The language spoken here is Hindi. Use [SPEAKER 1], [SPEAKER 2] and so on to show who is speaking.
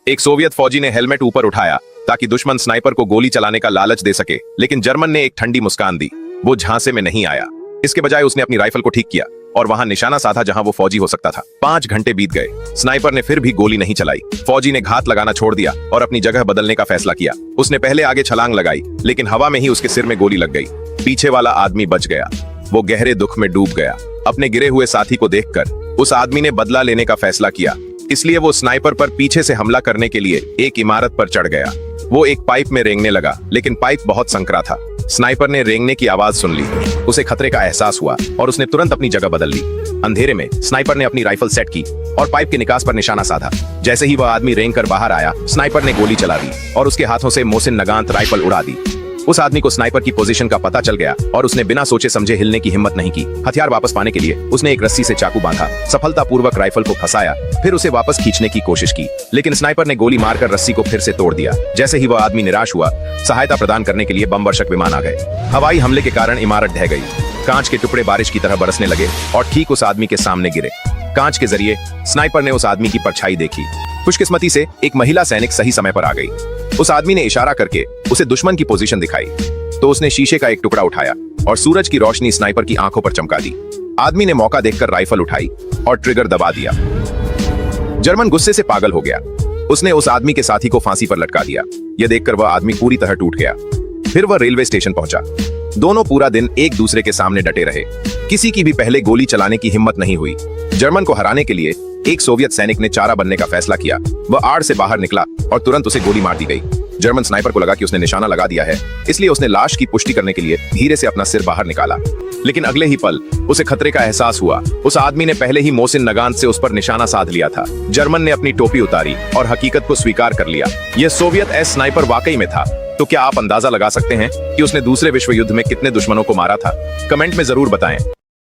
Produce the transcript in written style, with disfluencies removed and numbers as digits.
[SPEAKER 1] एक सोवियत फौजी ने हेलमेट ऊपर उठाया ताकि दुश्मन स्नाइपर को गोली चलाने का लालच दे सके, लेकिन जर्मन ने एक ठंडी मुस्कान दी। वो झांसे में नहीं आया। इसके बजाय उसने अपनी राइफल को ठीक किया और वहां निशाना साधा जहां वो फौजी हो सकता था। 5 घंटे बीत गए, स्नाइपर ने फिर भी गोली नहीं चलाई। फौजी ने घात लगाना छोड़ दिया और अपनी जगह बदलने का फैसला किया। उसने पहले आगे छलांग लगाई, लेकिन हवा में ही उसके सिर में गोली लग गई। पीछे वाला आदमी बच गया। वो गहरे दुख में डूब गया। अपने गिरे हुए साथी को देखकर उस आदमी ने बदला लेने का फैसला किया, इसलिए वो स्नाइपर पर पीछे से हमला करने के लिए एक इमारत पर चढ़ गया। वो एक पाइप में रेंगने लगा, लेकिन पाइप बहुत संकरा था। स्नाइपर ने रेंगने की आवाज सुन ली। उसे खतरे का एहसास हुआ और उसने तुरंत अपनी जगह बदल ली। अंधेरे में स्नाइपर ने अपनी राइफल सेट की और पाइप के निकास पर निशाना साधा। जैसे ही वह आदमी रेंग कर बाहर आया, स्नाइपर ने गोली चला दी और उसके हाथों से मोहसिन नगांत राइफल उड़ा दी। उस आदमी को स्नाइपर की पोजीशन का पता चल गया और उसने बिना सोचे समझे हिलने की हिम्मत नहीं की। हथियार वापस पाने के लिए उसने एक रस्सी से चाकू बांधा, सफलतापूर्वक राइफल को फंसाया, फिर उसे वापस खींचने की कोशिश की, लेकिन स्नाइपर ने गोली मारकर रस्सी को फिर से तोड़ दिया। जैसे ही वह आदमी निराश हुआ, सहायता प्रदान करने के लिए बम वर्षक विमान आ गए। हवाई हमले के कारण इमारत ढह गई। कांच के टुकड़े बारिश की तरह बरसने लगे और ठीक उस आदमी के सामने गिरे। कांच के जरिए स्नाइपर ने उस आदमी की परछाई देखी। खुशकिस्मती से एक महिला सैनिक सही समय पर आ गई। उस आदमी ने इशारा करके उसे दुश्मन की पोजीशन दिखाई, तो उसने शीशे का एक टुकड़ा उठाया और सूरज की रोशनी स्नाइपर की आंखों पर चमका दी। आदमी ने मौका देखकर राइफल उठाई और ट्रिगर दबा दिया। जर्मन गुस्से से पागल हो गया। उसने उस आदमी के साथी को फांसी पर लटका दिया। यह देखकर वह आदमी पूरी तरह टूट गया। फिर वह रेलवे स्टेशन पहुंचा। दोनों पूरा दिन एक दूसरे के सामने डटे रहे। किसी की भी पहले गोली चलाने की हिम्मत नहीं हुई। जर्मन को हराने के लिए एक सोवियत सैनिक ने चारा बनने का फैसला किया। वह आड़ से बाहर निकला और तुरंत उसे गोली मार दी गई। जर्मन स्नाइपर को लगा कि उसने निशाना लगा दिया है, इसलिए उसने लाश की पुष्टि करने के लिए धीरे से अपना सिर बाहर निकाला। लेकिन अगले ही पल उसे खतरे का एहसास हुआ। उस आदमी ने पहले ही मोहसिन नगांत से उस पर निशाना साध लिया था। जर्मन ने अपनी टोपी उतारी और हकीकत को स्वीकार कर लिया। यह सोवियत एस स्नाइपर वाकई में था। तो क्या आप अंदाजा लगा सकते हैं कि उसने दूसरे विश्व युद्ध में कितने दुश्मनों को मारा था? कमेंट में जरूर बताएं।